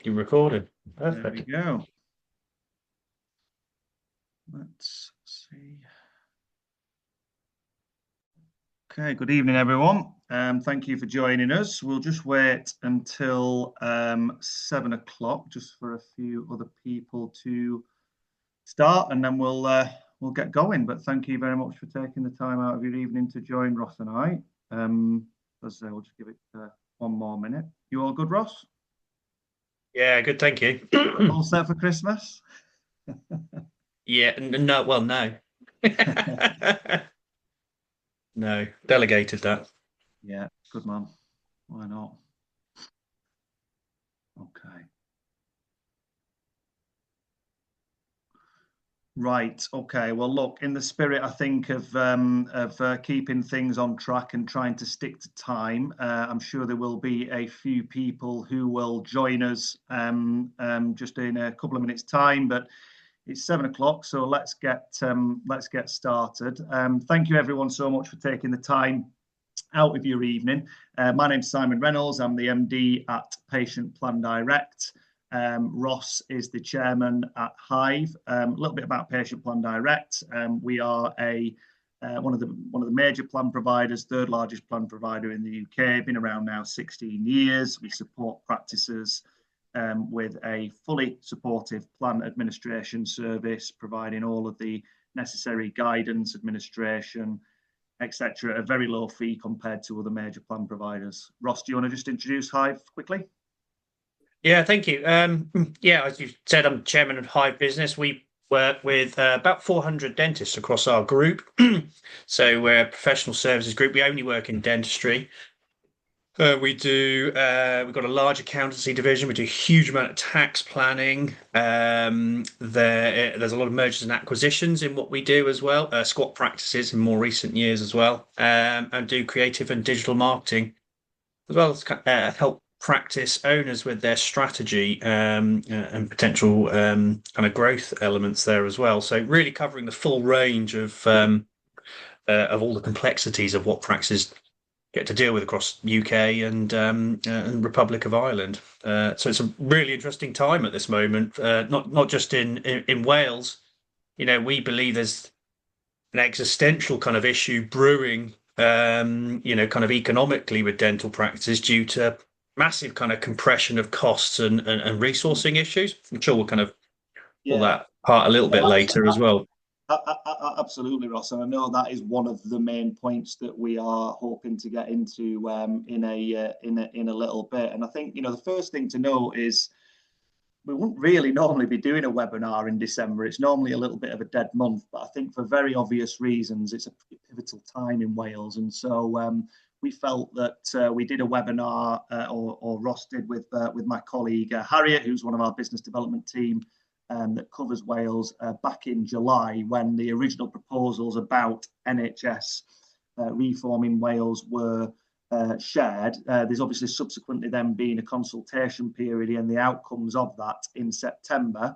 You're recording. There we Perfect. go. Let's see. Okay, good evening, everyone. Thank you for joining us. We'll just wait until 7 o'clock, just for a few other people to start, and then we'll get going. But thank you very much for taking the time out of your evening to join Ross and I. As I say, we'll just give it one more minute. You all good, Ross? Yeah, good. Thank you. All set for Christmas? Yeah, no, well, no. No, delegated that. Yeah, good man. Why not? Okay. Right. Okay. Well, look, in the spirit, I think of keeping things on track and trying to stick to time. I'm sure there will be a few people who will join us just in a couple of minutes' time. But it's 7 o'clock, so let's get started. Thank you, everyone, so much for taking the time out of your evening. My name's Simon Reynolds. I'm the MD at Patient Plan Direct. Ross is the chairman at Hive. A little bit about Patient Plan Direct. We are one of the major plan providers, third largest plan provider in the UK. Been around now 16 years. We support practices with a fully supportive plan administration service, providing all of the necessary guidance, administration, etc., at a very low fee compared to other major plan providers. Ross, do you want to just introduce Hive quickly? Yeah, thank you. Yeah, as you said, I'm chairman of Hive Business. We work with about 400 dentists across our group. So we're a professional services group. We only work in dentistry. We've got a large accountancy division. We do a huge amount of tax planning. There's a lot of mergers and acquisitions in what we do as well, squat practices in more recent years as well, and do creative and digital marketing as well as help practice owners with their strategy and potential kind of growth elements there as well. So really covering the full range of all the complexities of what practices get to deal with across UK and Republic of Ireland. So it's a really interesting time at this moment, not just in Wales. You know, we believe there's an existential kind of issue brewing, kind of economically with dental practices due to massive kind of compression of costs and resourcing issues. I'm sure we'll kind of pull Yeah, that part a little bit later as well. absolutely, Ross. And I know that is one of the main points that we are hoping to get into in a little bit. And I think the first thing to know is we wouldn't really normally be doing a webinar in December. It's normally a little bit of a dead month, but I think for very obvious reasons, it's a pivotal time in Wales. And so we felt that we did a webinar, or Ross did with my colleague Harriet, who's one of our business development team that covers Wales, back in July when the original proposals about NHS reform in Wales were shared. There's obviously subsequently then been a consultation period and the outcomes of that in September.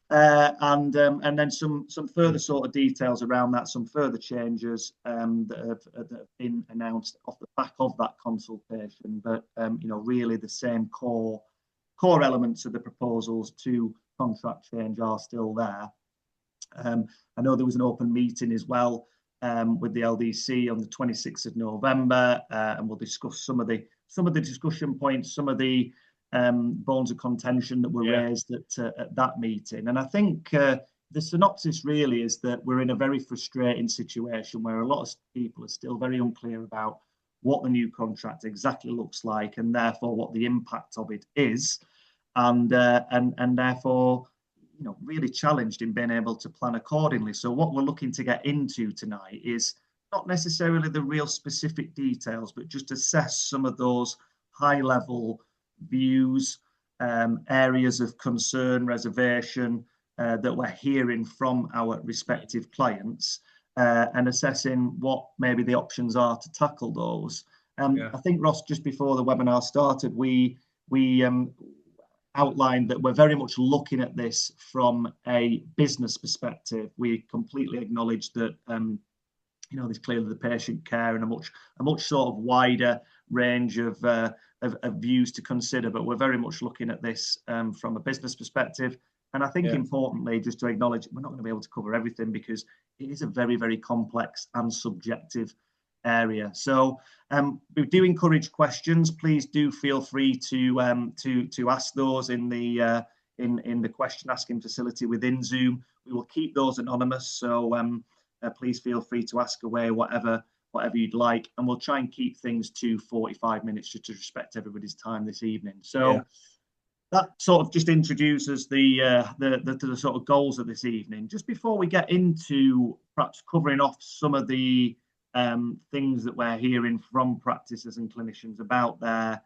And then some further sort of details around that, some further changes that have been announced off the back of that consultation. But really the same core elements of the proposals to contract change are still there. I know there was an open meeting as well with the LDC on the 26th of November, and we'll discuss some of the discussion points, some of the bones of contention that were raised at that meeting. And I think the synopsis really is that we're in a very frustrating situation where a lot of people are still very unclear about what the new contract exactly looks like, and therefore what the impact of it is, and therefore really challenged in being able to plan accordingly. So what we're looking to get into tonight is not necessarily the real specific details, but just assess some of those high level views, areas of concern, reservation that we're hearing from our respective clients, and assessing what maybe the options are to tackle those. I think, Ross, just before the webinar started, we outlined that we're very much looking at this from a business perspective. We completely acknowledge that there's clearly the patient care and a much sort of wider range of views to consider. But we're very much looking at this from a business perspective. And I think Yeah. importantly, just to acknowledge, we're not going to be able to cover everything because it is a very, very complex and subjective area. So we do encourage questions. Please do feel free to ask those in the question asking facility within Zoom. We will keep those anonymous. So please feel free to ask away whatever you'd like, and we'll try and keep things to 45 minutes just to respect everybody's time this evening. So. Yeah. That sort of just introduces the sort of goals of this evening. Just before we get into perhaps covering off some of the things that we're hearing from practices and clinicians about their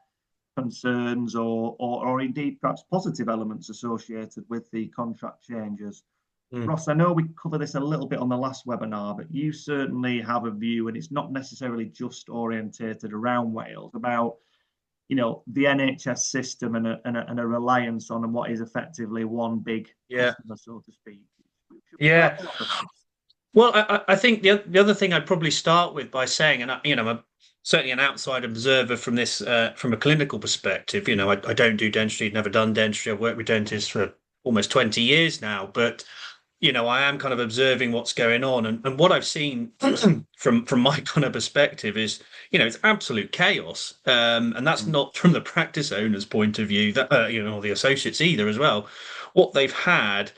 concerns or indeed perhaps positive elements associated with the contract changes. Mm. Ross, I know we covered this a little bit on the last webinar, but you certainly have a view, and it's not necessarily just orientated around Wales, about the NHS system and a reliance on what is effectively one big Yeah. customer, so to speak. Should we start Yeah. off with that? Well, I think the other thing I'd probably start with by saying, and I'm certainly an outside observer from this, from a clinical perspective. I don't do dentistry, never done dentistry. I've worked with dentists for almost 20 years now, but I am kind of observing what's going on, and what I've seen from my kind of perspective is, it's absolute chaos, and that's Mm. not from the practice owner's point of view, that or the associates either as well. What they've had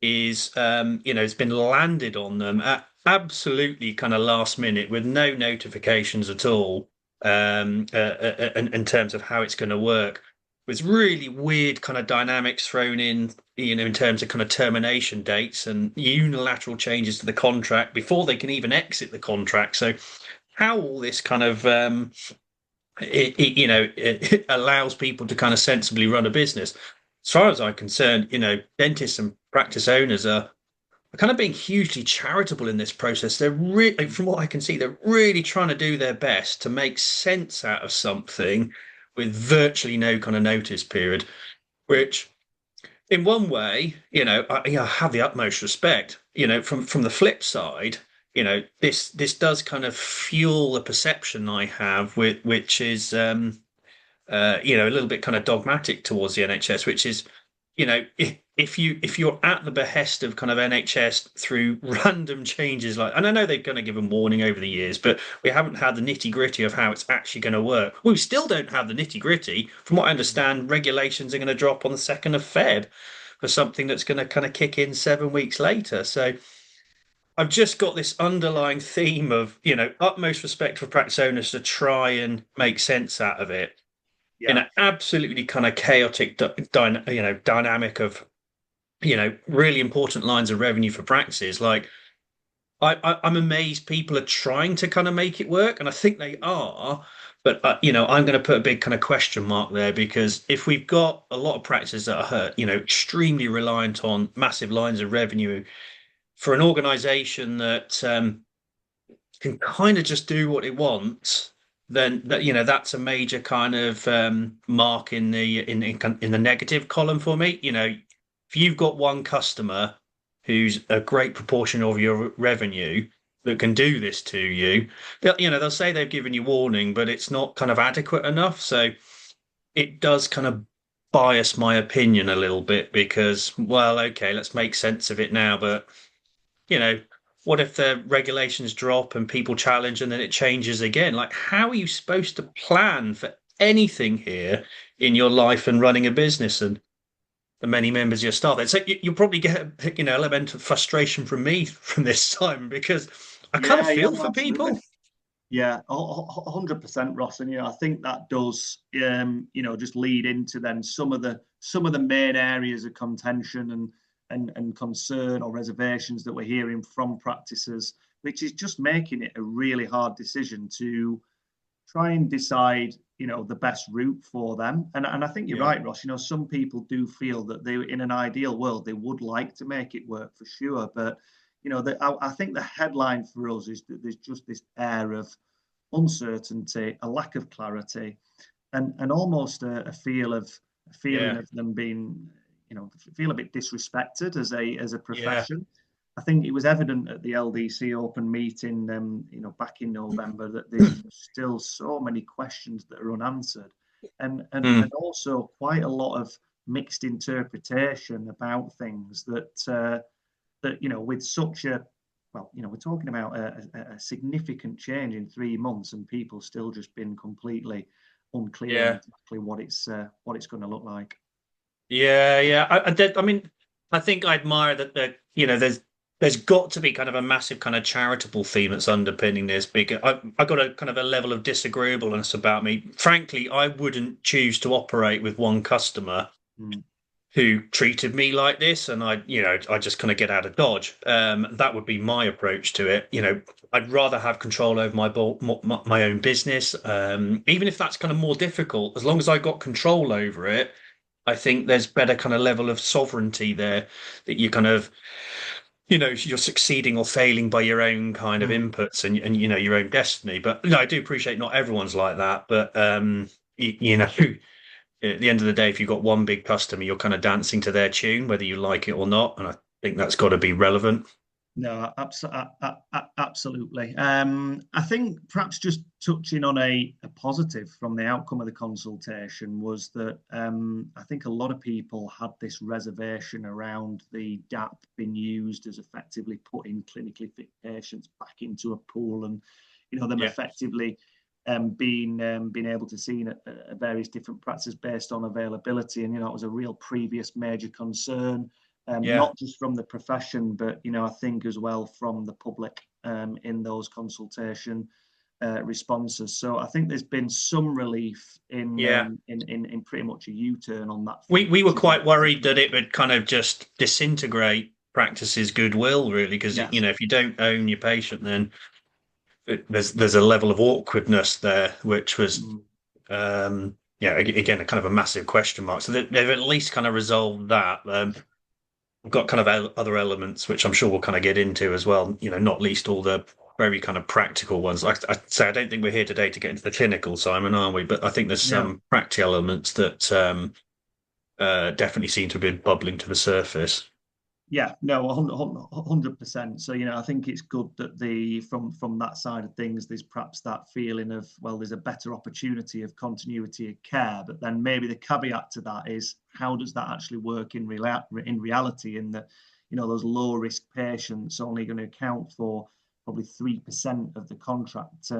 is, it's been landed on them at absolutely kind of last minute with no notifications at all, in terms of how it's going to work. With really weird kind of dynamics thrown in, in terms of kind of termination dates and unilateral changes to the contract before they can even exit the contract. So how all this kind of it allows people to kind of sensibly run a business. As far as I'm concerned, dentists and practice owners are kind of being hugely charitable in this process. They're really, from what I can see, they're really trying to do their best to make sense out of something with virtually no kind of notice period, which in one way, I have the utmost respect. From the flip side, this does kind of fuel the perception I have, which is a little bit kind of dogmatic towards the NHS, which is, if you're at the behest of kind of NHS through random changes, like, and I know they're going to give them warning over the years, but we haven't had the nitty gritty of how it's actually going to work. We still don't have the nitty gritty. From what I understand, regulations are going to drop on the 2nd of Feb for something that's going to kind of kick in 7 weeks later. So I've just got this underlying theme of, utmost respect for practice owners to try and make sense out of it in Yeah, an absolutely kind of chaotic, dynamic of, really important lines of revenue for practices. Like, I'm amazed people are trying to kind of make it work, and I think they are. But I'm going to put a big kind of question mark there, because if we've got a lot of practices that are, extremely reliant on massive lines of revenue for an organisation that can kind of just do what it wants, then that's a major kind of mark in the negative column for me. If you've got one customer who's a great proportion of your revenue that can do this to you, they'll say they've given you warning, but it's not kind of adequate enough. So it does kind of bias my opinion a little bit, because, well, okay, let's make sense of it now, but you know, what if the regulations drop and people challenge and then it changes again? Like, how are you supposed to plan for anything here in your life and running a business and the many members of your staff? And so you'll probably get, element of frustration from me from this time, because I kind of yeah, feel no, for absolutely. people. Yeah, 100%, Ross, and I think that does, just lead into then some of the main areas of contention and concern or reservations that we're hearing from practices, which is just making it a really hard decision to try and decide, the best route for them. And I think you're Yeah, right, Ross. Some people do feel that they, in an ideal world, they would like to make it work for sure, but I think the headline for us is that there's just this air of uncertainty, a lack of clarity, and almost a feeling yeah, of them being, feel a bit disrespected as a yeah, profession. I think it was evident at the LDC open meeting, back in November, that there's still so many questions that are unanswered, and Mm, also quite a lot of mixed interpretation about things that with such a we're talking about a significant change in 3 months, and people still just been completely unclear on yeah. exactly what it's going to look like. Yeah, yeah. I mean, I think I admire that there's got to be kind of a massive kind of charitable theme that's underpinning this. Because I got a kind of a level of disagreeableness about me. Frankly, I wouldn't choose to operate with one customer Mm. who treated me like this, and I just kind of get out of Dodge. That would be my approach to it. I'd rather have control over my own business, even if that's kind of more difficult. As long as I got control over it, I think there's better kind of level of sovereignty there that you kind of, you're succeeding or failing by your own kind of Mm. inputs and your own destiny. But I do appreciate not everyone's like that. But at the end of the day, if you've got one big customer, you're kind of dancing to their tune, whether you like it or not. And I think that's got to be relevant. No, absolutely. I think perhaps just touching on a positive from the outcome of the consultation was that I think a lot of people had this reservation around the DAP being used as effectively putting clinically fit patients back into a pool, and them Yeah, effectively being able to see at various different practices based on availability, and it was a real previous major concern, yeah, not just from the profession, but I think as well from the public in those consultation responses. So I think there's been some relief in yeah. pretty much a U-turn on that We front, we were which is quite worried encouraging. that it would kind of just disintegrate practice's goodwill, really, because Yes. if you don't own your patient, then there's a level of awkwardness there, which was Mm. again a kind of a massive question mark. So they've at least kind of resolved that. We've got kind of other elements which I'm sure we'll kind of get into as well. Not least all the very kind of practical ones. Like I say, I don't think we're here today to get into the clinical, Simon, are we? But I think there's Yeah. some practical elements that definitely seem to have been bubbling to the surface. Yeah, no, 100%. So, I think it's good that from that side of things, there's perhaps that feeling of, well, there's a better opportunity of continuity of care. But then maybe the caveat to that is, how does that actually work in reality? In that, those low risk patients only going to account for probably 3% of the contract,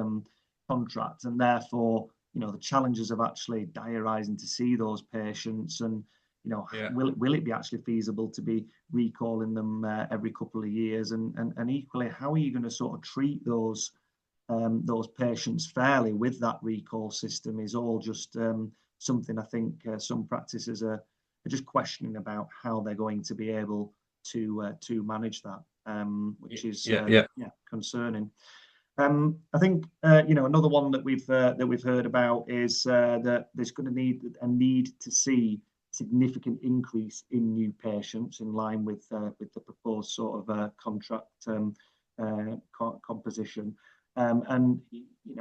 and therefore, the challenges of actually diarising to see those patients, and Yeah, will it be actually feasible to be recalling them every couple of years, and equally, how are you going to sort of treat those patients fairly with that recall system is all just something I think some practices are just questioning about how they're going to be able to manage that, which is yeah, yeah, yeah, concerning. I think another one that we've heard about is that there's going to need a need to see significant increase in new patients in line with the proposed sort of contract composition, and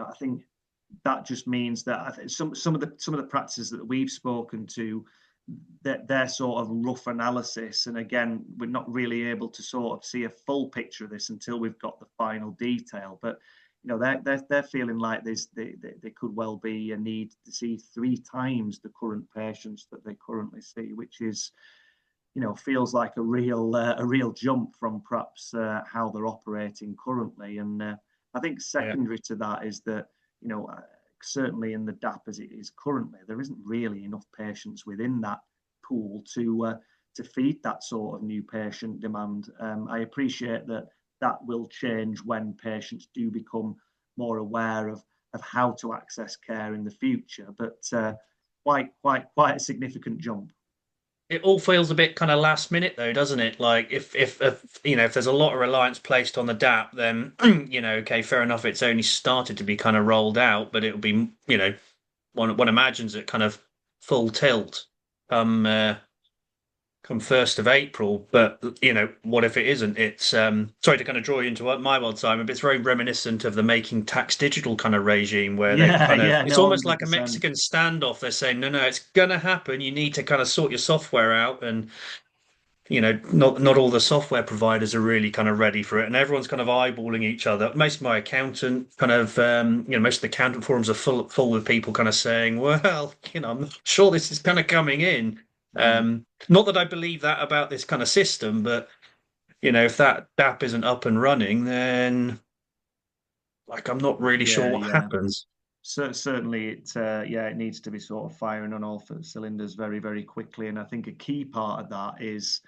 I think that just means that I think some of the practices that we've spoken to, that their sort of rough analysis, and again, we're not really able to sort of see a full picture of this until we've got the final detail, but they're feeling like there could well be a need to see 3 times the current patients that they currently see, which is feels like a real jump from perhaps how they're operating currently. And I think yeah, secondary to that is that certainly in the DAP as it is currently, there isn't really enough patients within that pool to feed that sort of new patient demand. I appreciate that will change when patients do become more aware of how to access care in the future, but quite a significant jump. it all feels a bit kind of last minute though, doesn't it? Like if there's a lot of reliance placed on the DAP, then okay, fair enough. It's only started to be kind of rolled out, but it'll be one imagines it kind of full tilt come come 1st of April. But what if it isn't? It's sorry to kind of draw you into my world, Simon, but it's very reminiscent of the Making Tax Digital kind of regime where they've Yeah, kind of yeah, it's no, almost like a 100%. Mexican standoff. They're saying, no, no, it's gonna happen. You need to kind of sort your software out and not all the software providers are really kind of ready for it, and everyone's kind of eyeballing each other. Most of my accountant kind of, most of the accountant forums are full with people kind of saying, well, I'm not sure this is kind of coming in. Mm. Not that I believe that about this kind of system, but if that DAP isn't up and running, then like I'm not really sure Yeah, what yeah. happens. Certainly, it needs to be sort of firing on all cylinders very, very quickly. And I think a key part of that is,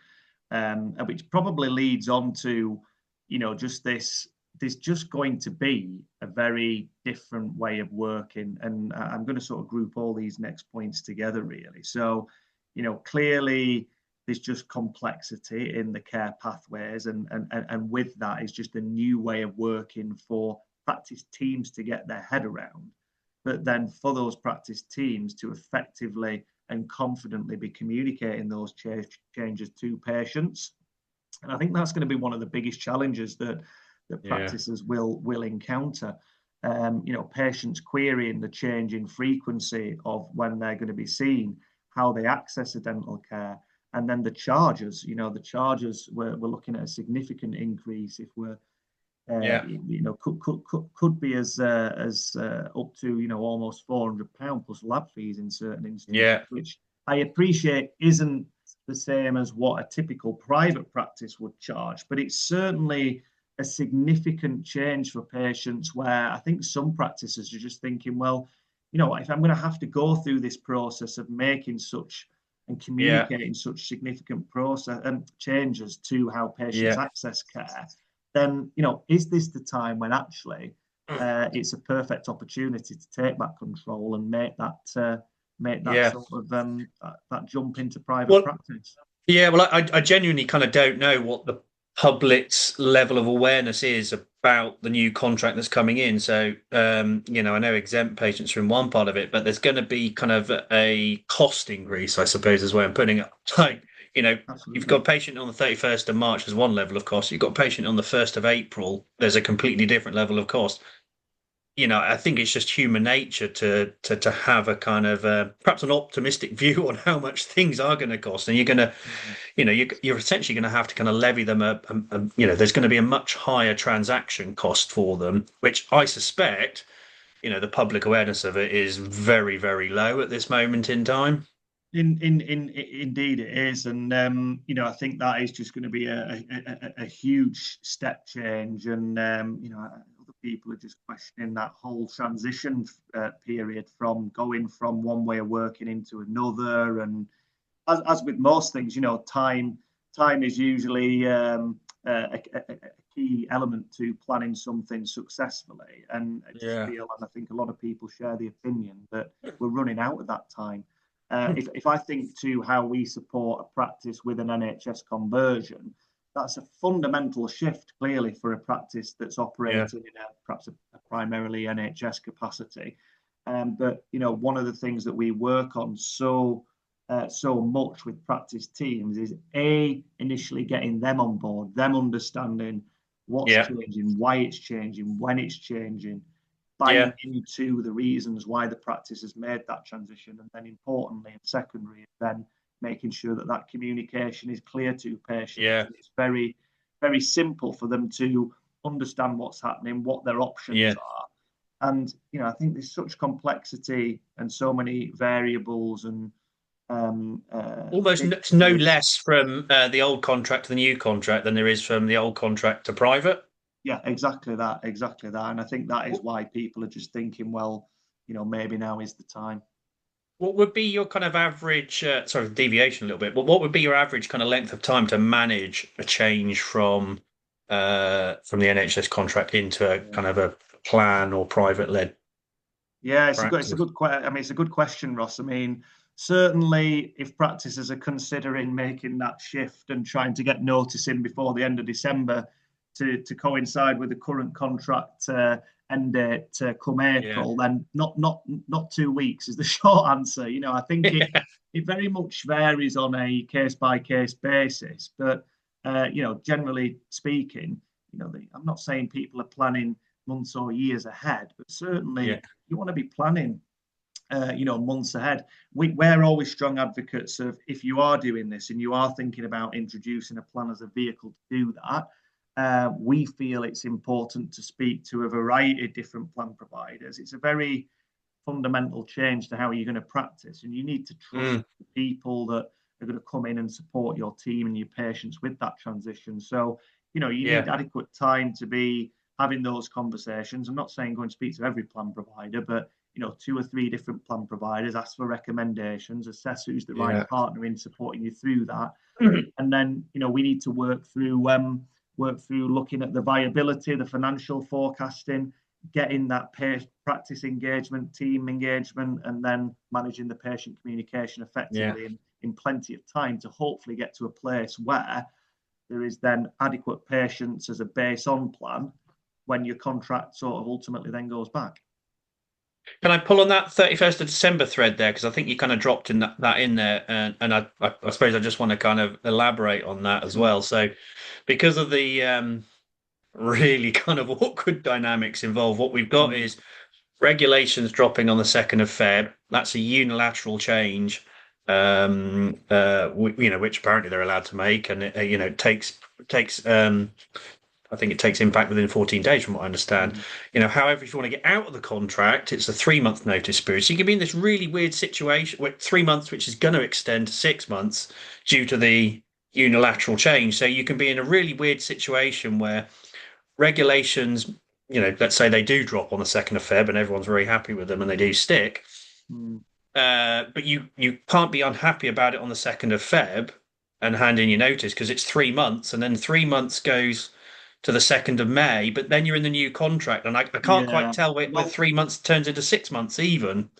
which probably leads on to, just this. There's just going to be a very different way of working, and I'm going to sort of group all these next points together, really. So, clearly there's just complexity in the care pathways, and with that is just a new way of working for practice teams to get their head around, but then for those practice teams to effectively and confidently be communicating those changes to patients. And I think that's going to be one of the biggest challenges that Yeah, practices will encounter. Patients querying the change in frequency of when they're going to be seen, how they access a dental care, and then the charges. The charges we're looking at a significant increase if we're yeah, could be as up to almost £400 plus lab fees in certain instances, yeah, which I appreciate isn't the same as what a typical private practice would charge, but it's certainly a significant change for patients where I think some practices are just thinking, well, if I'm going to have to go through this process of making such and yeah, communicating such significant process and changes to how patients yeah. access care, then is this the time when actually it's a perfect opportunity to take back control and make that Yeah. sort of that jump into private Well, practice? yeah, well, I genuinely kind of don't know what the public's level of awareness is about the new contract that's coming in. So, I know exempt patients are in one part of it, but there's going to be kind of a cost increase, I suppose, is the way I'm putting it. Like, you've Absolutely. got a patient on the 31st of March, there's one level of cost. You've got a patient on the 1st of April, there's a completely different level of cost. I think it's just human nature to have a kind of perhaps an optimistic view on how much things are going to cost, and you're going to Mhm. you're essentially going to have to kind of levy them there's going to be a much higher transaction cost for them, which I suspect, the public awareness of it is very, very low at this moment in time. Indeed it is, and I think that is just going to be a huge step change, and other people are just questioning that whole transition period from going from one way of working into another, and as with most things, time is usually a key element to planning something successfully, and I just Yeah. feel, and I think a lot of people share the opinion that we're running out of that time. If I think to how we support a practice with an NHS conversion, that's a fundamental shift clearly for a practice that's Yeah. operating in perhaps a primarily NHS capacity. But one of the things that we work on so much with practice teams is initially getting them on board, them understanding what's Yeah. changing, why it's changing, when it's changing, buying Yeah. into the reasons why the practice has made that transition, and then importantly and secondary, then making sure that that communication is clear to patients Yeah. and it's very, very simple for them to understand what's happening, what their options Yeah. are. And I think there's such complexity and so many variables and Almost no figures. less from the old contract to the new contract than there is from the old contract to private. Yeah, exactly that. And I think that is why people are just thinking, well, maybe now is the time. What would be your kind of average, sorry, deviation a little bit, but what would be your average kind of length of time to manage a change from the NHS contract into a Yeah. kind of a plan or private led Yeah, it's a practice? good I mean, it's a good question, Ross. I mean, certainly if practices are considering making that shift and trying to get notice in before the end of December to coincide with the current contract end date come Yeah. April, then not 2 weeks is the short answer. I think it very much varies on a case by case basis, but generally speaking, I'm not saying people are planning months or years ahead, but Yeah. certainly you want to be planning months ahead. We're always strong advocates of, if you are doing this and you are thinking about introducing a plan as a vehicle to do that, we feel it's important to speak to a variety of different plan providers. It's a very fundamental change to how you're going to practice, and you need to trust Mm, the people that are going to come in and support your team and your patients with that transition. So, you need yeah, adequate time to be having those conversations. I'm not saying go and speak to every plan provider, but two or three different plan providers, ask for recommendations, assess who's the right yeah, partner in supporting you through that, and then we need to work through looking at the viability, the financial forecasting, getting that practice engagement, team engagement, and then managing the patient communication yeah. effectively in plenty of time to hopefully get to a place where there is then adequate patients as a base on plan when your contract sort of ultimately then goes back. Can I pull on that 31st of December thread there? Because I think you kind of dropped that in there, and I suppose I just want to kind of elaborate on that as Sure. well. So, because of the really kind of awkward dynamics involved, what we've got Mm, is regulations dropping on the 2nd of Feb. That's a unilateral change, which apparently they're allowed to make, and it, takes I think it takes impact within 14 days, from what I understand. mm, However, if you want to get out of the contract, it's a 3 month notice period. So you can be in this really weird situation with 3 months, which is going to extend to 6 months due to the unilateral change. So you can be in a really weird situation where regulations, let's say they do drop on the 2nd of Feb and everyone's very happy with them and they do stick. mm. But you can't be unhappy about it on the 2nd of Feb and hand in your notice because it's 3 months, and then 3 months goes to the 2nd of May, but then you're in the new contract, and I can't quite Yeah. tell whether Well, 3 months turns into 6 months even.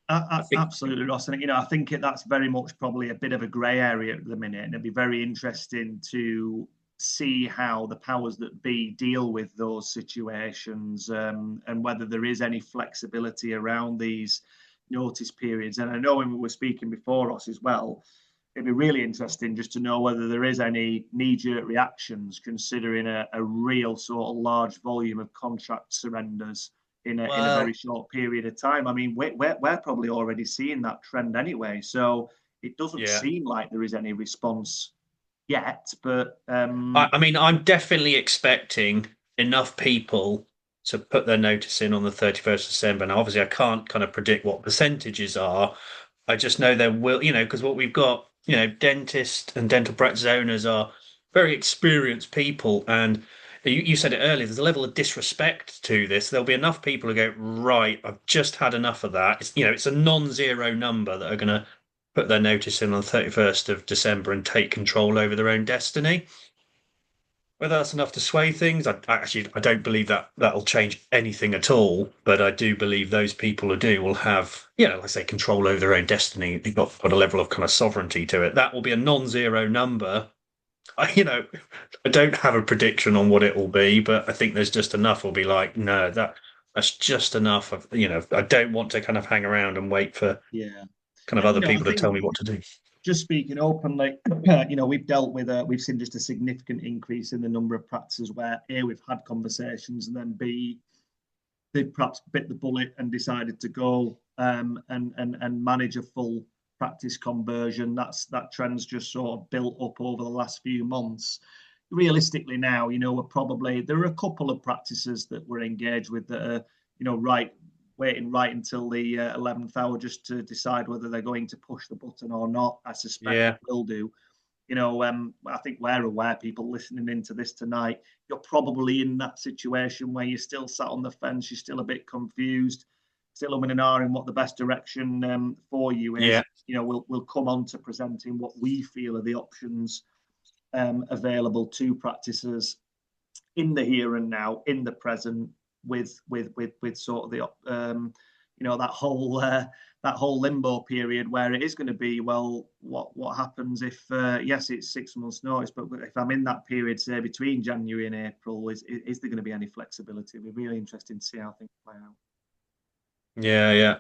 I think, absolutely, Ross. And I think that's very much probably a bit of a grey area at the minute, and it'd be very interesting to see how the powers that be deal with those situations, and whether there is any flexibility around these notice periods. And I know when we were speaking before, Ross, as well, it'd be really interesting just to know whether there is any knee-jerk reactions, considering a real sort of large volume of contract surrenders in a very well, short period of time. I mean, we're probably already seeing that trend anyway. So it doesn't yeah. seem like there is any response yet. But I mean, I'm definitely expecting enough people to put their notice in on the 31st of December. Now, obviously, I can't kind of predict what percentages are. I just know there will, because what we've got, dentists and dental practice owners are very experienced people. And you said it earlier, there's a level of disrespect to this. There'll be enough people who go, right, I've just had enough of that. It's a non-zero number that are going to put their notice in on the 31st of December and take control over their own destiny. Whether that's enough to sway things, I don't believe that that'll change anything at all. But I do believe those people who do will have, like I say, control over their own destiny. They've got a level of kind of sovereignty to it. That will be a non-zero number. I don't have a prediction on what it will be, but I think there's just enough. Will be like, no, that's just enough. I don't want to kind of hang around and wait for yeah, kind of and other I people to tell think, me what to do. just speaking openly, we've dealt with we've seen just a significant increase in the number of practices where A, we've had conversations, and then B, they perhaps bit the bullet and decided to go and manage a full practice conversion. That trend's just sort of built up over the last few months. Realistically, now we're probably, there are a couple of practices that we're engaged with that are waiting right until the 11th hour just to decide whether they're going to push the button or not. I suspect Yeah, they will do. I think we're aware, people listening into this tonight, you're probably in that situation where you're still sat on the fence, you're still a bit confused, still umming and ahhing what the best direction for you is. yeah, We'll come on to presenting what we feel are the options available to practices in the here and now, in the present, with sort of the that whole limbo period where it is going to be, well, what happens if yes, it's 6 months notice, but if I'm in that period, say between January and April, is there going to be any flexibility? It'll be really interesting to see how things play out. yeah, yeah.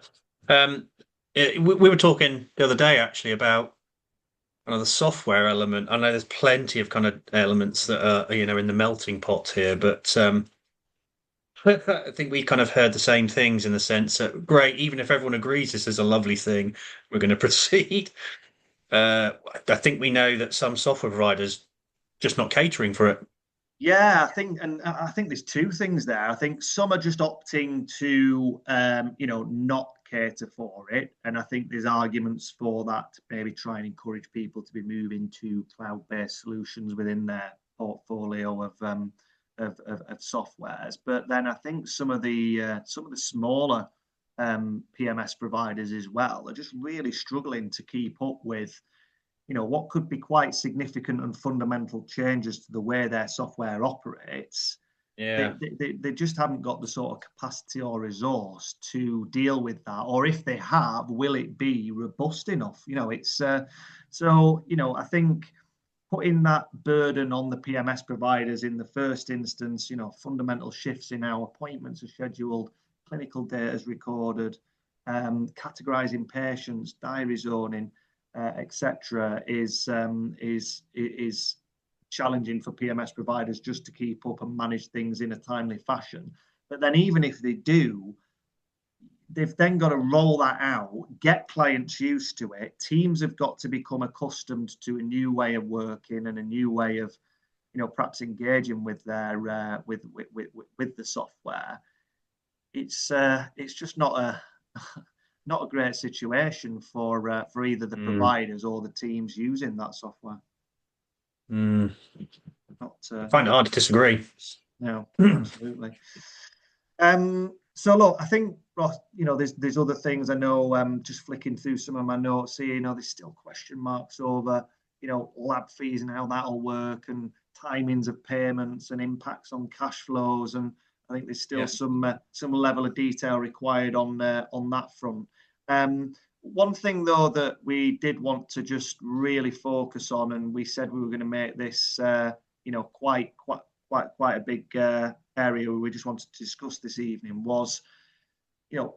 Um, we were talking the other day actually about kind of the software element. I know there's plenty of kind of elements that are, in the melting pot here, but I think we kind of heard the same things in the sense that, great, even if everyone agrees this is a lovely thing, we're going to proceed. I think we know that some software providers just not catering for it. Yeah, I think there's two things there. I think some are just opting to, not cater for it, and I think there's arguments for that to maybe try and encourage people to be moving to cloud-based solutions within their portfolio of softwares. But then I think some of the smaller PMS providers as well are just really struggling to keep up with what could be quite significant and fundamental changes to the way their software operates. Yeah, They just haven't got the sort of capacity or resource to deal with that. Or if they have, will it be robust enough? I think putting that burden on the PMS providers in the first instance, fundamental shifts in how appointments are scheduled, clinical data is recorded, categorizing patients, diary zoning, etc., is challenging for PMS providers just to keep up and manage things in a timely fashion. But then, even if they do, they've then got to roll that out, get clients used to it. Teams have got to become accustomed to a new way of working and a new way of, perhaps engaging with their with the software. It's just not a not a great situation for either the mm, providers or the teams using that software. mm. Not I find it not hard to disagree. no, absolutely. So look, I think Ross, there's other things I know. Just flicking through some of my notes here, there's still question marks over, lab fees and how that'll work, and timings of payments and impacts on cash flows, and I think there's still Yeah, some level of detail required on that front. One thing though that we did want to just really focus on, and we said we were going to make this, quite a big area we just wanted to discuss this evening was,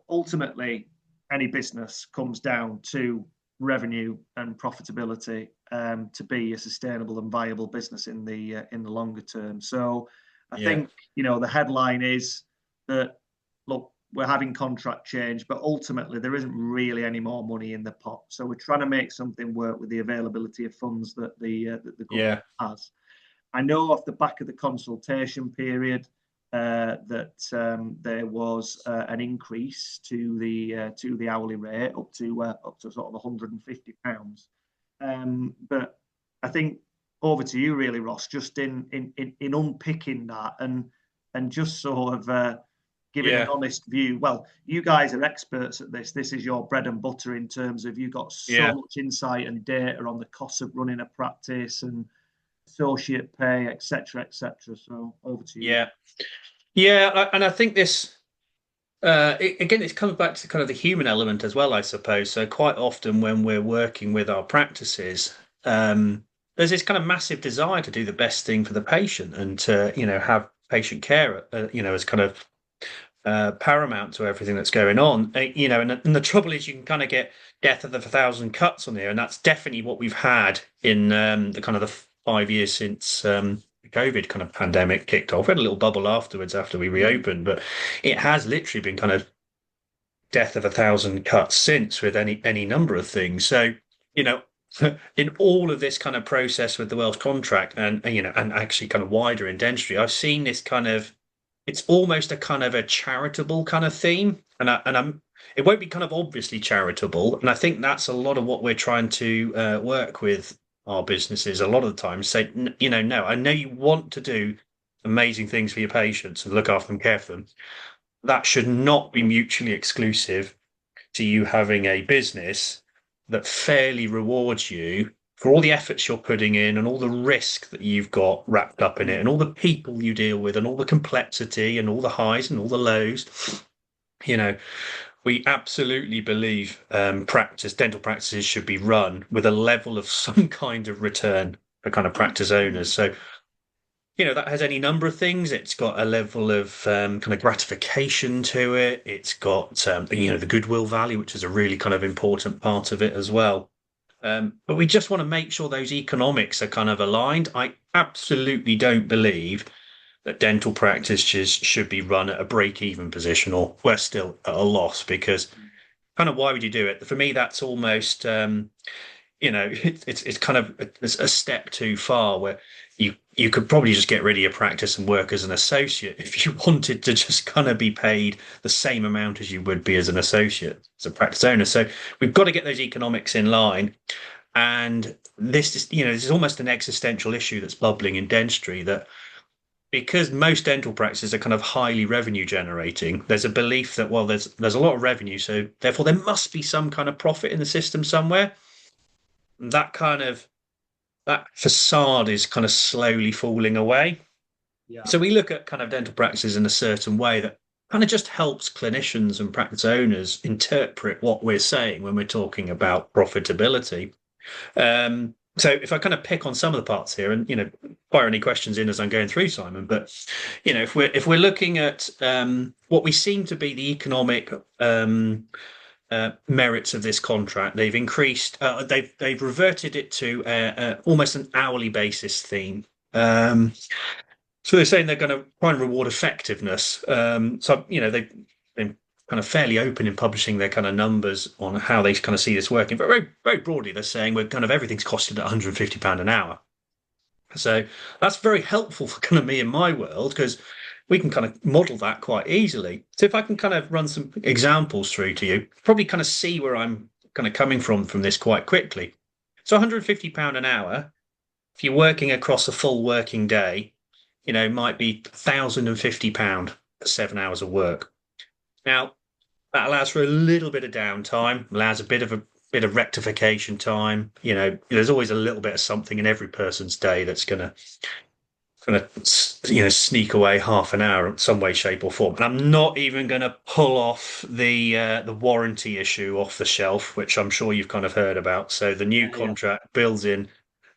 ultimately any business comes down to revenue and profitability to be a sustainable and viable business in the longer term. So I yeah, think the headline is that, look, we're having contract change, but ultimately there isn't really any more money in the pot. So we're trying to make something work with the availability of funds that the government yeah, has. I know off the back of the consultation period that there was an increase to the hourly rate up to sort of £150. But I think over to you really, Ross, just in unpicking that and just sort of giving an yeah, honest view. Well, you guys are experts at this. This is your bread and butter in terms of you've got so yeah, much insight and data on the costs of running a practice and associate pay, etc., etc. So over to you. yeah, yeah. And I think this. Again, it comes back to kind of the human element as well, I suppose. So quite often when we're working with our practices, there's this kind of massive desire to do the best thing for the patient and to, have patient care, as kind of paramount to everything that's going on. And the trouble is you can kind of get death of a thousand cuts on here, and that's definitely what we've had in the kind of the 5 years since the COVID kind of pandemic kicked off. We had a little bubble afterwards after we Mm. reopened, but it has literally been kind of death of a thousand cuts since with any number of things. So, you know, in all of this kind of process with the Welsh contract and actually kind of wider in dentistry, I've seen this kind of it's almost a kind of a charitable kind of theme. And it won't be kind of obviously charitable. And I think that's a lot of what we're trying to work with our businesses a lot of the time. Say, no, I know you want to do amazing things for your patients and look after them, care for them. That should not be mutually exclusive to you having a business that fairly rewards you for all the efforts you're putting in and all the risk that you've got wrapped up in it and Mm. all the people you deal with and all the complexity and all the highs and all the lows. You know, we absolutely believe dental practices should be run with a level of some kind of return for kind of practice owners. So that has any number of things. It's got a level of kind of gratification to it. It's got, the goodwill value, which is a really kind of important part of it as well. But we just want to make sure those economics are kind of aligned. I absolutely don't believe that dental practices should be run at a break-even position, or we're still at a loss because kind of why would you do it? For me, that's almost it's kind of a step too far where you could probably just get rid of your practice and work as an associate if you wanted to just kind of be paid the same amount as you would be as an associate, as a practice owner. So we've got to get those economics in line. And this is almost an existential issue that's bubbling in dentistry that because most dental practices are kind of highly revenue generating, there's a belief that, well, there's a lot of revenue, so therefore there must be some kind of profit in the system somewhere. That kind of that facade is kind of slowly falling away. Yeah. So we look at kind of dental practices in a certain way that kind of just helps clinicians and practice owners interpret what we're saying when we're talking about profitability. So if I kind of pick on some of the parts here, and fire any questions in as I'm going through, Simon. But if we're looking at what we seem to be the economic merits of this contract, they've increased. They've reverted it to almost an hourly basis theme. So they're saying they're going to try and reward effectiveness. So they've been kind of fairly open in publishing their kind of numbers on how they kind of see this working. But very, very broadly, they're saying we're kind of everything's costed at £150 an hour. So that's very helpful for kind of me in my world because we can kind of model that quite easily. So if I can kind of run some examples through to you, probably kind of see where I'm kind of coming from this quite quickly. So £150 an hour, if you're working across a full working day, might be £1,050 for 7 hours of work. Now, that allows for a little bit of downtime, allows a bit of rectification time. There's always a little bit of something in every person's day that's going to sneak away half an hour in some way, shape, or form. And I'm not even going to pull off the warranty issue off the shelf, which I'm sure you've kind of heard about. So the new contract builds in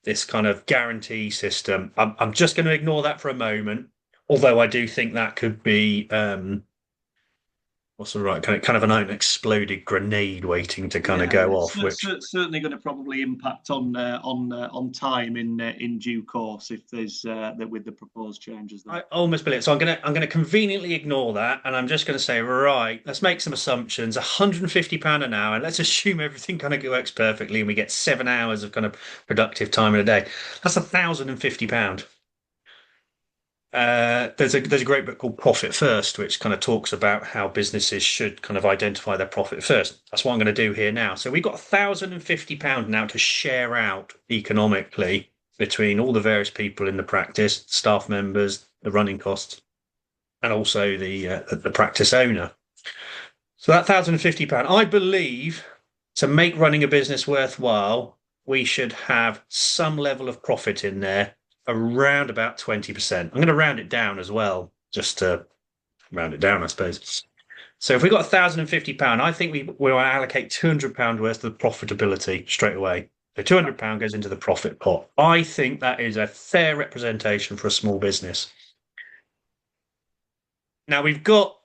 this kind of guarantee system. I'm just going to ignore that for a moment, although I do think that could be what's the right kind of an unexploded grenade waiting to kind of go off. Which certainly going to probably impact on time in due course if there's that with the proposed changes. I almost believe it. So I'm gonna conveniently ignore that, and I'm just going to say, right, let's make some assumptions. £150 an hour, and let's assume everything kind of works perfectly, and we get 7 hours of kind of productive time in a day. That's £1,050. There's a great book called Profit First, which kind of talks about how businesses should kind of identify their profit first. That's what I'm going to do here now. So we've got £1,050 now to share out economically between all the various people in the practice, staff members, the running costs, and also the practice owner. So that £1,050, I believe, to make running a business worthwhile, we should have some level of profit in there around about 20%. I'm going to round it down as well, just to round it down, I suppose. So if we've got £1,050, I think we will allocate £200 worth of profitability straight away. So £200 goes into the profit pot. I think that is a fair representation for a small business. Now we've got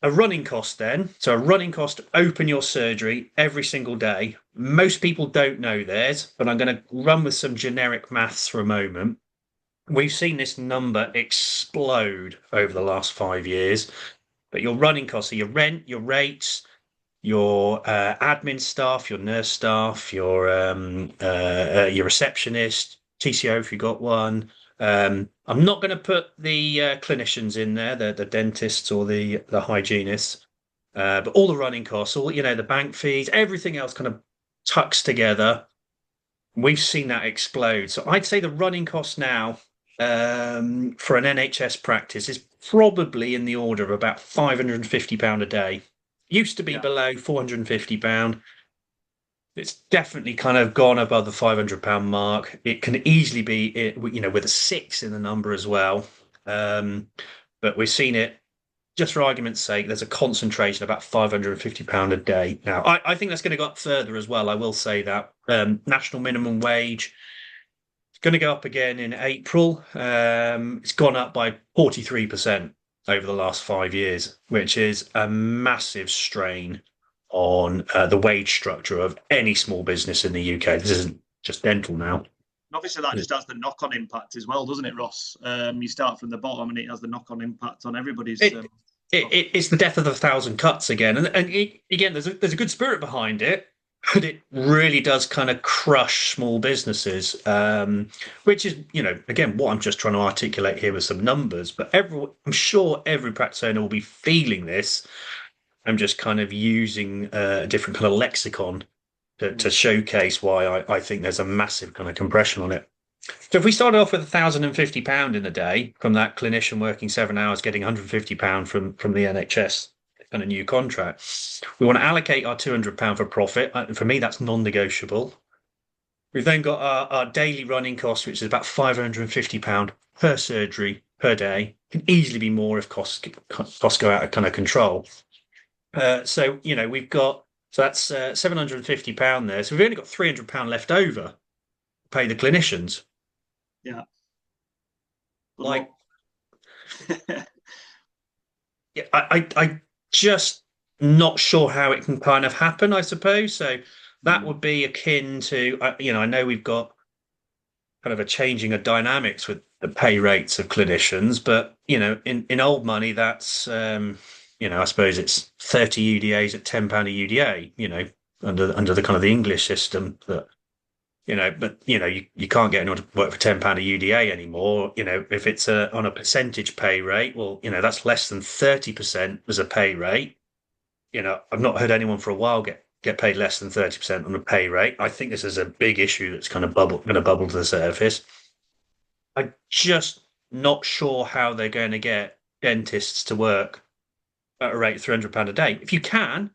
a running cost then. So a running cost to open your surgery every single day. Most people don't know theirs, but I'm going to run with some generic maths for a moment. We've seen this number explode over the last 5 years, but your running costs are your rent, your rates, your admin staff, your nurse staff, your receptionist, TCO if you got one. I'm not going to put the clinicians in there, the dentists or the hygienists, but all the running costs, all the bank fees, everything else kind of tucks together. We've seen that explode. So I'd say the running cost now for an NHS practice is probably in the order of about £550 a day. Used to be below £450. It's definitely kind of gone above the £500 mark. It can easily be, with a 6 in the number as well. But we've seen it, just for argument's sake, there's a concentration about £550 a day. Now, I think that's going to go up further as well. I will say that. National minimum wage, going to go up again in April. It's gone up by 43% over the last 5 years, which is a massive strain on the wage structure of any small business in the UK. This isn't just dental now. And obviously, that just has the knock-on impact as well, doesn't it, Ross? You start from the bottom, and it has the knock-on impact on everybody's. It, it's the death of a thousand cuts again, and again, there's a good spirit behind it, but it really does kind of crush small businesses, which is, again, what I'm just trying to articulate here with some numbers. But I'm sure every practice owner will be feeling this. I'm just kind of using a different kind of lexicon to showcase why I think there's a massive kind of compression on it. So if we started off with £1,050 in a day from that clinician working 7 hours, getting £150 from the NHS kind of new contract, we want to allocate our £200 for profit. For me, that's non-negotiable. We've then got our daily running costs, which is about £550 per surgery per day. Can easily be more if costs go out of kind of control. So we've got so that's £750 there. So we've only got £300 left over to pay the clinicians. Yeah. Like, yeah, I just not sure how it can kind of happen, I suppose. So that would be akin to, I know we've got kind of a changing of dynamics with the pay rates of clinicians, but in old money, that's I suppose it's 30 UDAs at £10 a UDA, under the kind of the English system that but you can't get anyone to work for £10 a UDA anymore. If it's on a percentage pay rate, well, that's less than 30% as a pay rate. I've not heard anyone for a while get paid less than 30% on a pay rate. I think this is a big issue that's kind of going to bubble to the surface. I'm just not sure how they're going to get dentists to work at a rate of £300 a day. If you can,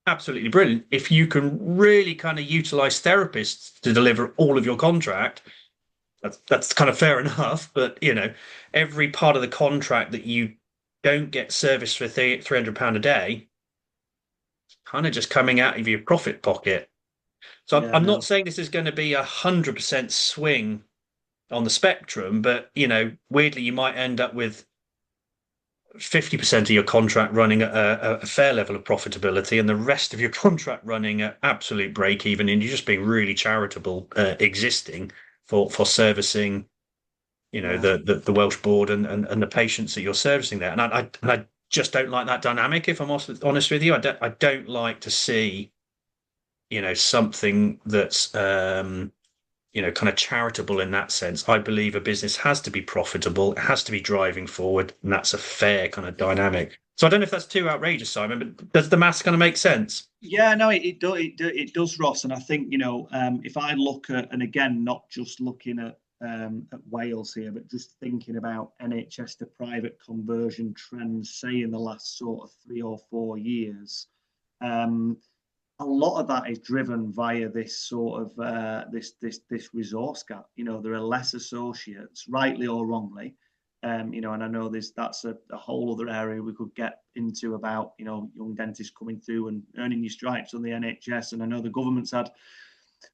absolutely brilliant. If you can really kind of utilize therapists to deliver all of your contract, that's kind of fair enough. But every part of the contract that you don't get service for £300 a day, kind of just coming out of your profit pocket. So I'm not saying this is going to be 100% swing on the spectrum, but weirdly, you might end up with 50% of your contract running at a fair level of profitability and the rest of your contract running at absolute break even, and you're just being really charitable existing for servicing the Welsh board and the patients that you're servicing there. And I just don't like that dynamic, if I'm honest with you. I don't like to see something that's kind of charitable in that sense. I believe a business has to be profitable, it has to be driving forward, and that's a fair kind of dynamic. So I don't know if that's too outrageous, Simon, but does the maths kind of make sense? Yeah, no, it does, Ross. And I think, if I look at, and again, not just looking at Wales here, but just thinking about NHS to private conversion trends, say in the last sort of 3 or 4 years, a lot of that is driven via this sort of this resource gap. There are less associates, rightly or wrongly. And I know that's a whole other area we could get into about, young dentists coming through and earning your stripes on the NHS. And I know the government's had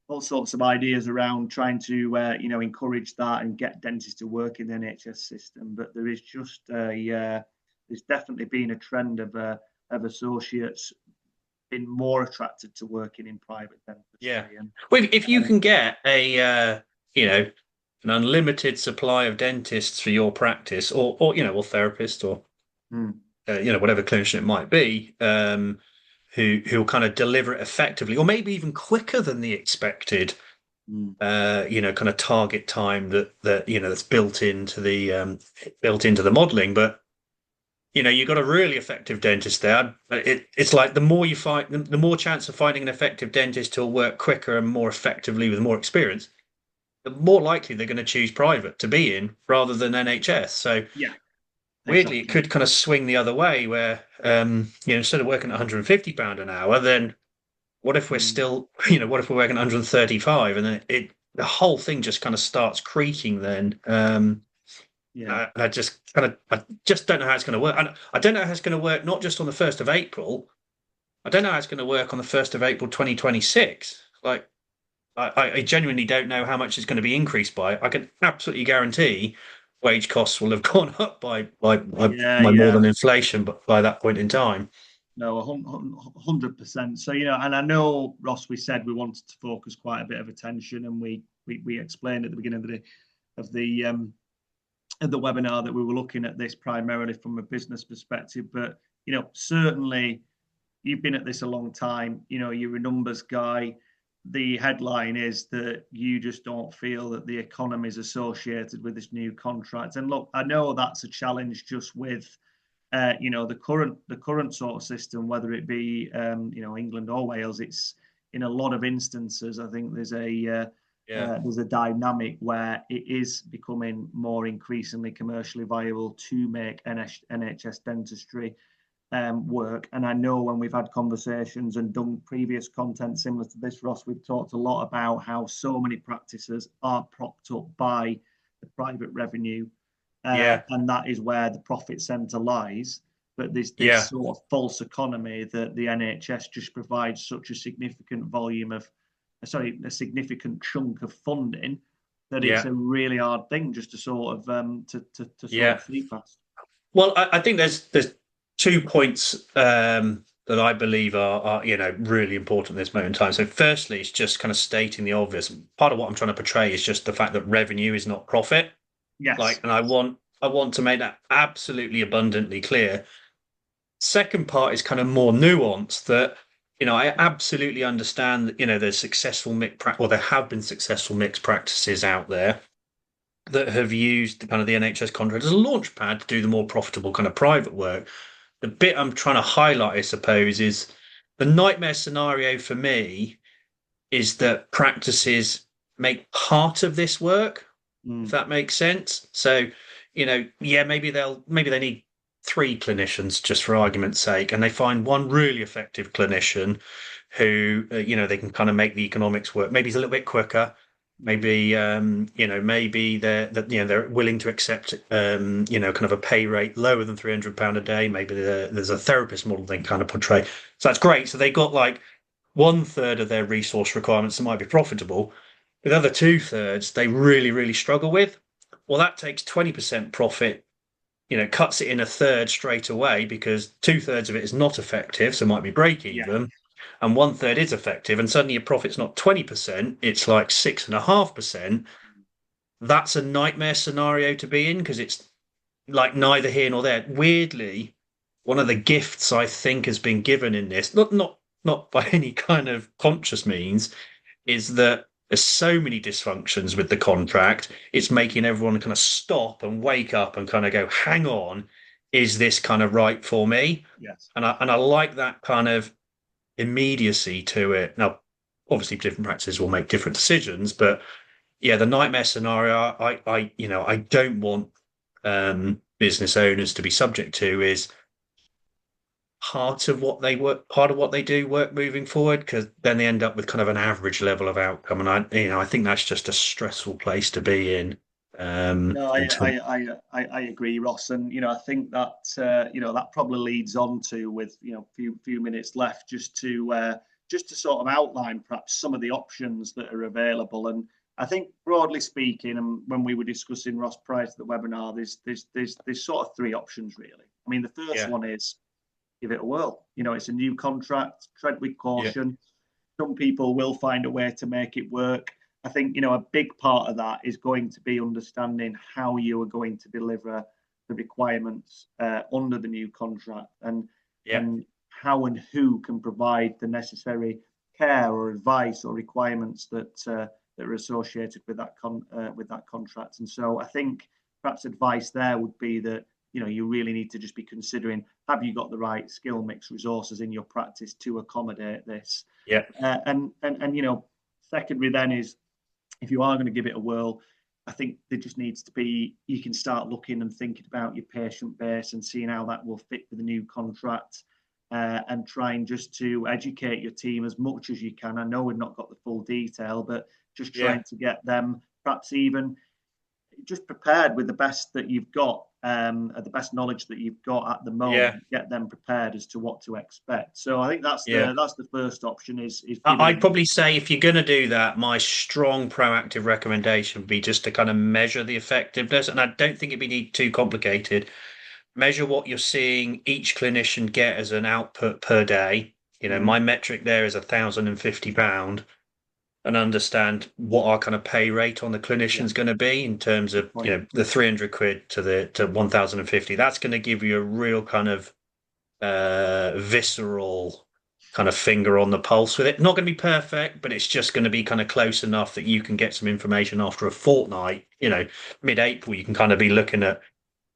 all sorts of ideas around trying to, encourage that and get dentists to work in the NHS system. But there is just there's definitely been a trend of associates been more attracted to working in private dentistry. Yeah. Well, if you can get an unlimited supply of dentists for your practice, or therapist, or whatever clinician it might be, who'll kind of deliver it effectively, or maybe even quicker than the expected, kind of target time that's built into the modelling, but. You've got a really effective dentist there. It's like the more you find, the more chance of finding an effective dentist who'll work quicker and more effectively with more experience, the more likely they're going to choose private to be in rather than NHS. So yeah, weirdly, it could kind of swing the other way where, instead of working at £150 an hour, then what if we're still, what if we're working at 135 and then the whole thing just kind of starts creaking then. Yeah. I just don't know how it's going to work. And I don't know how it's going to work not just on the 1st of April. I don't know how it's going to work on the 1st of April 2026. Like, I genuinely don't know how much it's going to be increased by. I can absolutely guarantee wage costs will have gone up by more than inflation, but by that point in time. No, 100%. So, and I know, Ross, we said we wanted to focus quite a bit of attention, and we explained at the beginning of the of the webinar that we were looking at this primarily from a business perspective. But, certainly you've been at this a long time, you're a numbers guy. The headline is that you just don't feel that the economy is associated with this new contract. And look, I know that's a challenge just with the current sort of system, whether it be England or Wales. It's in a lot of instances, I think Yeah, there's a dynamic where it is becoming more increasingly commercially viable to make NHS dentistry work. And I know when we've had conversations and done previous content similar to this, Ross, we've talked a lot about how so many practices are propped up by the private revenue, yeah, and that is where the profit centre lies. But this yeah, sort of false economy that the NHS just provides such a significant volume of, sorry, a significant chunk of funding, that it's yeah, a really hard thing just to sort of to sort yeah. of see past. Well, I think there's 2 points that I believe are really important at this moment in time. So, firstly, it's just kind of stating the obvious. Part of what I'm trying to portray is just the fact that revenue is not profit. Yes. And I want to make that absolutely abundantly clear. Second part is kind of more nuanced that, I absolutely understand that, there's successful or there have been successful mixed practices out there that have used the kind of the NHS contract as a launch pad to do the more profitable kind of private work. The bit I'm trying to highlight, I suppose, is the nightmare scenario for me is that practices make part of this work, if Mm. that makes sense. So, yeah, maybe they need three clinicians just for argument's sake, and they find one really effective clinician who, they can kind of make the economics work. Maybe he's a little bit quicker. Mm. Maybe, maybe they're willing to accept, kind of a pay rate lower than £300 a day. Maybe there's a therapist model they can kind of portray. So that's great. So they got like one third of their resource requirements that might be profitable. The other two thirds they really, really struggle with. Well, that takes 20% profit, cuts it in a third straight away because two-thirds of it is not effective, so it might be break Yeah. even, and one third is effective, and suddenly your profit's not 20%, it's like 6.5%. That's a nightmare scenario to be in because it's like neither here nor there. Weirdly, one of the gifts I think has been given in this, not by any kind of conscious means, is that there's so many dysfunctions with the contract. It's making everyone kind of stop and wake up and kind of go, hang on, is this kind of right for me? Yes. And I like that kind of immediacy to it. Now, obviously, different practices will make different decisions, but yeah, the nightmare scenario I don't want business owners to be subject to is part of what they do work moving forward because then they end up with kind of an average level of outcome, and I think that's just a stressful place to be in. No, In terms, I agree, Ross, and I think that that probably leads on to, with few minutes left, just to sort of outline perhaps some of the options that are available. And I think broadly speaking, and when we were discussing, Ross, prior to the webinar, there's sort of three options really. I mean, the first yeah, one is give it a whirl. It's a new contract, tread with yeah, caution. Some people will find a way to make it work. I think, a big part of that is going to be understanding how you are going to deliver the requirements under the new contract, yeah, and how and who can provide the necessary care or advice or requirements that are associated with that contract. And so I think perhaps advice there would be that you really need to just be considering, have you got the right skill mix resources in your practice to accommodate this? yeah, And secondary then is, if you are going to give it a whirl, I think there just needs to be, you can start looking and thinking about your patient base and seeing how that will fit with the new contract, and trying just to educate your team as much as you can. I know we've not got the full detail, but just yeah, trying to get them perhaps even just prepared with the best that you've got, the best knowledge that you've got at the yeah, moment. Get them prepared as to what to expect. So I think that's yeah. the first option, is giving I'd them. probably say if you're going to do that, my strong proactive recommendation would be just to kind of measure the effectiveness. And I don't think it'd be too complicated. measure what you're seeing each clinician get as an output per day. Mm, My metric there is £1,050, and understand what our kind of pay rate on the yeah, clinician's going to be in terms good of, point. the 300 quid to 1,050. That's going to give you a real kind of visceral kind of finger on the pulse with it. Not going to be perfect, but it's just going to be kind of close enough that you can get some information after a fortnight. Mid-April, you can kind of be looking at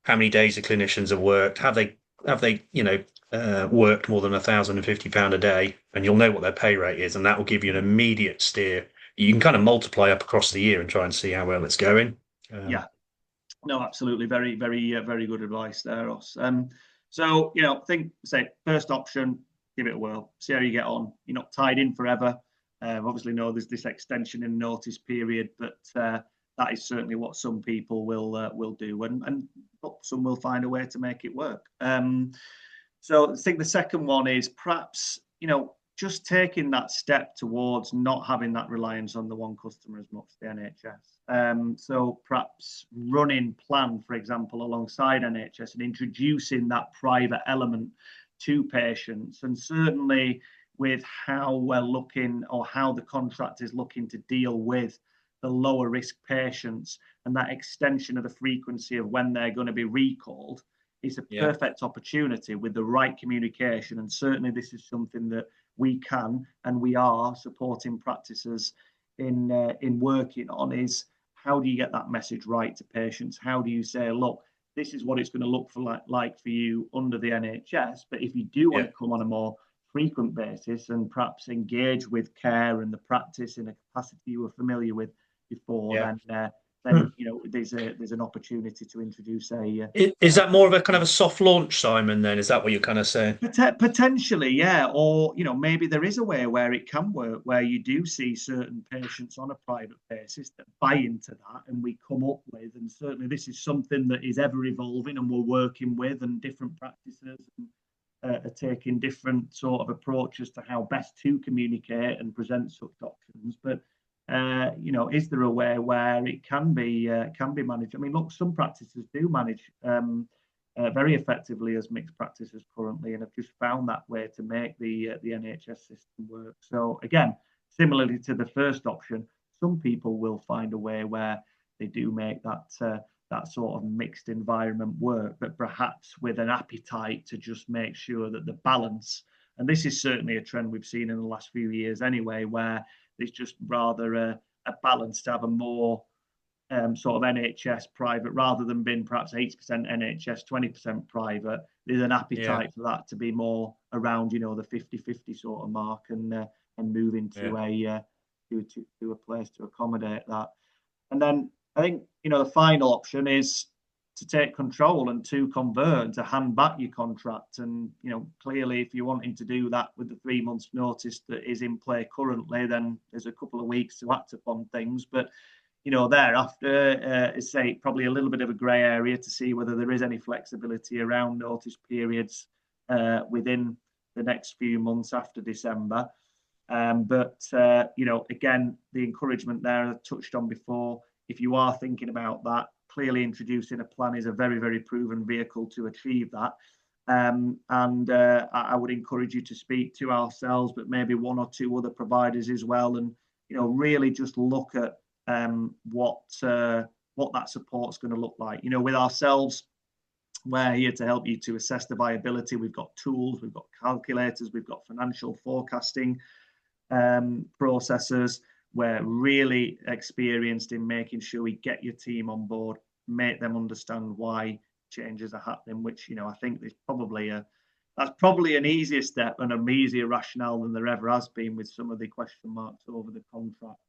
how many days the clinicians have worked. Have they worked more than £1,050 a day, and you'll know what their pay rate is, and that will give you an immediate steer. You can kind of multiply up across the year and try and see how well it's going. Um, Yeah, no, absolutely. Very, very, very good advice there, Ross. So, think, say, first option, give it a whirl, see how you get on. You're not tied in forever. Obviously, no, there's this extension in notice period, but that is certainly what some people will do, and some will find a way to make it work. So I think the second one is perhaps, just taking that step towards not having that reliance on the one customer as much, the NHS. So perhaps running plan, for example, alongside NHS and introducing that private element to patients. And certainly with how we're looking or how the contract is looking to deal with the lower risk patients and that extension of the frequency of when they're going to be recalled is a yeah, perfect opportunity with the right communication. And certainly, this is something that we can and we are supporting practices in working on. Is how do you get that message right to patients? How do you say, look, this is what it's going to look for like for you under the NHS, but if you do want yeah, to come on a more frequent basis and perhaps engage with care and the practice in a capacity you were familiar with before, yeah. then there's an opportunity to introduce Is that more of a kind of a soft launch, Simon? Then is that what you're kind of saying? potentially, yeah, or maybe there is a way where it can work, where you do see certain patients on a private basis that buy into that, and we come up with, and certainly this is something that is ever evolving, and we're working with, and different practices are taking different sort of approaches to how best to communicate and present such options. But is there a way where it can be managed? I mean, look, some practices do manage very effectively as mixed practices currently, and have just found that way to make the NHS system work. So again, similarly to the first option, some people will find a way where they do make that sort of mixed environment work, but perhaps with an appetite to just make sure that the balance, and this is certainly a trend we've seen in the last few years anyway, where there's just rather a balance to have a more sort of NHS private rather than being perhaps 80% NHS, 20% private. There's an Yeah, appetite for that to be more around, the 50-50 sort of mark and moving yeah, to to a place to accommodate that. And then I think, the final option is to take control and to convert and to hand back your contract. And, clearly, if you're wanting to do that with the 3 months notice that is in play currently, then there's a couple of weeks to act upon things. But, thereafter, say probably a little bit of a grey area to see whether there is any flexibility around notice periods within the next few months after December. But again, the encouragement there I touched on before. If you are thinking about that, clearly introducing a plan is a very, very proven vehicle to achieve that. And I would encourage you to speak to ourselves, but maybe one or two other providers as well, and really just look at what that support's going to look like. With ourselves, we're here to help you to assess the viability. We've got tools, we've got calculators, we've got financial forecasting processors. We're really experienced in making sure we get your team on board, make them understand why changes are happening, which, I think that's probably an easier step and an easier rationale than there ever has been with some of the question marks over the contract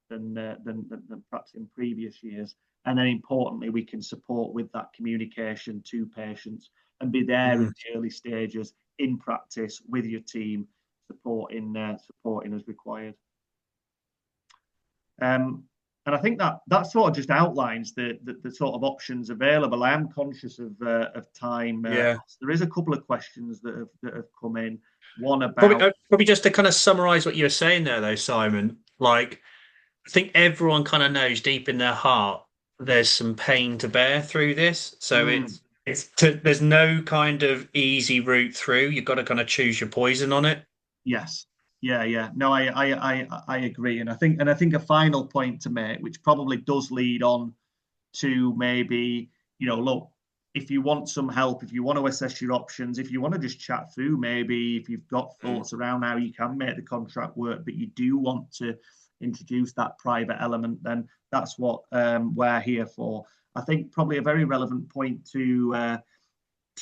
than perhaps in previous years. And then importantly, we can support with that communication to patients and be there in mm, the early stages in practice with your team, supporting as required. And I think that sort of just outlines the sort of options available. I am conscious of time. yeah. There is a couple of questions that have come in. One Probably, about probably just to kind of summarize what you were saying there, though, Simon. Like, I think everyone kind of knows deep in their heart there's some pain to bear through this. So mm, it's There's no kind of easy route through. You've got to kind of choose your poison on it. Yes. Yeah, yeah. No, I agree. And I think a final point to make, which probably does lead on to maybe, look, if you want some help, if you want to assess your options, if you want to just chat through, maybe if you've got Mm, thoughts around how you can make the contract work, but you do want to introduce that private element, then that's what we're here for. I think probably a very relevant point to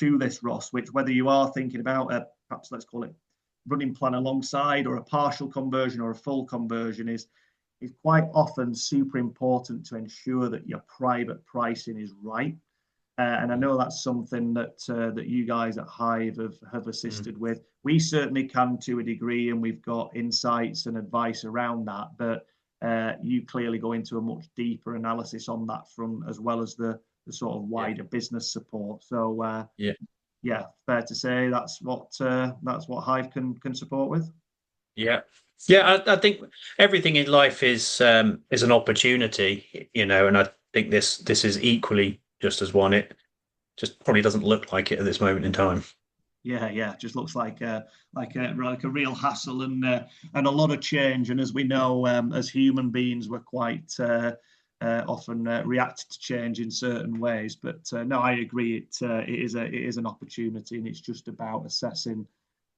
this, Ross, which whether you are thinking about perhaps let's call it running plan alongside or a partial conversion or a full conversion is quite often super important to ensure that your private pricing is right. And I mm, know that's something that you guys at Hive have mm. assisted with. We certainly can to a degree, and we've got insights and advice around that. But you clearly go into a much deeper analysis on that front, as well as the sort of Yeah, wider business support. So yeah, yeah, fair to say that's what Hive can support with. yeah, yeah. I think everything in life is an opportunity, and I think this is equally just as one. It just probably doesn't look like it at this moment in time. Yeah, yeah, just looks like a real hassle and a lot of change. And as we know, as human beings, we're quite often react to change in certain ways. But no, I agree. It is an opportunity, and it's just about assessing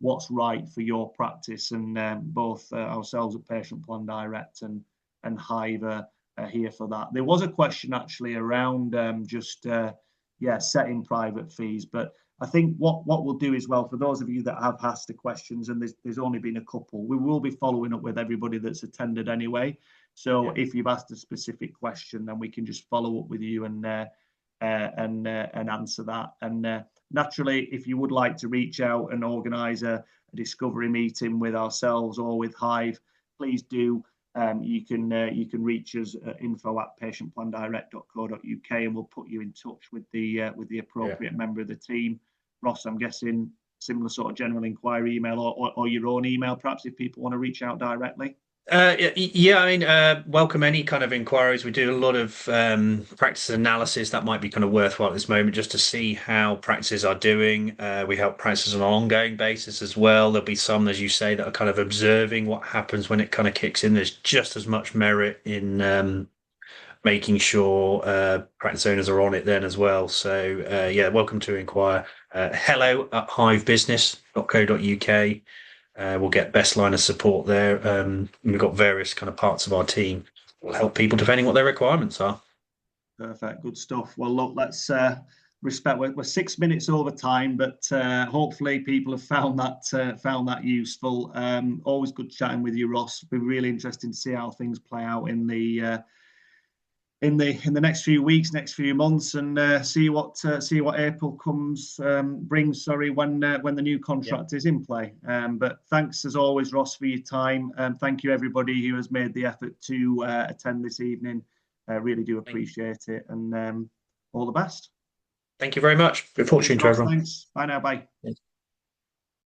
what's right for your practice. And both ourselves at Patient Plan Direct and Hive are here for that. There was a question actually around just yeah setting private fees, but I think what we'll do as well for those of you that have asked the questions, and there's only been a couple, we will be following up with everybody that's attended anyway. So Yeah, if you've asked a specific question, then we can just follow up with you and answer that. And naturally, if you would like to reach out and organise a discovery meeting with ourselves or with Hive, please do. You can reach us at info@patientplandirect.co.uk, and we'll put you in touch with the yeah. appropriate member of the team. Ross, I'm guessing similar sort of general inquiry email or your own email, perhaps if people want to reach out directly. Yeah, I mean, welcome any kind of inquiries. We do a lot of practice analysis that might be kind of worthwhile at this moment just to see how practices are doing. We help practices on an ongoing basis as well. There'll be some, as you say, that are kind of observing what happens when it kind of kicks in. There's just as much merit in making sure practice owners are on it then as well. So, yeah, welcome to inquire. hello@hivebusiness.co.uk. We'll get best line of support there. We've got various kind of parts of our team will help people depending what their requirements are. Perfect, good stuff. Well, look, let's respect. We're 6 minutes over time, but hopefully people have found that useful. Always good chatting with you, Ross. Be really interesting to see how things play out in the next few weeks, next few months, and see what April comes brings. Sorry, when the new Yeah. contract is in play. But thanks as always, Ross, for your time. Thank you everybody who has made the effort to attend this evening. I really do appreciate it, and all the best. Thank you very much. Good Cheers, fortune to Ross. everyone. Thanks. Bye now. Bye.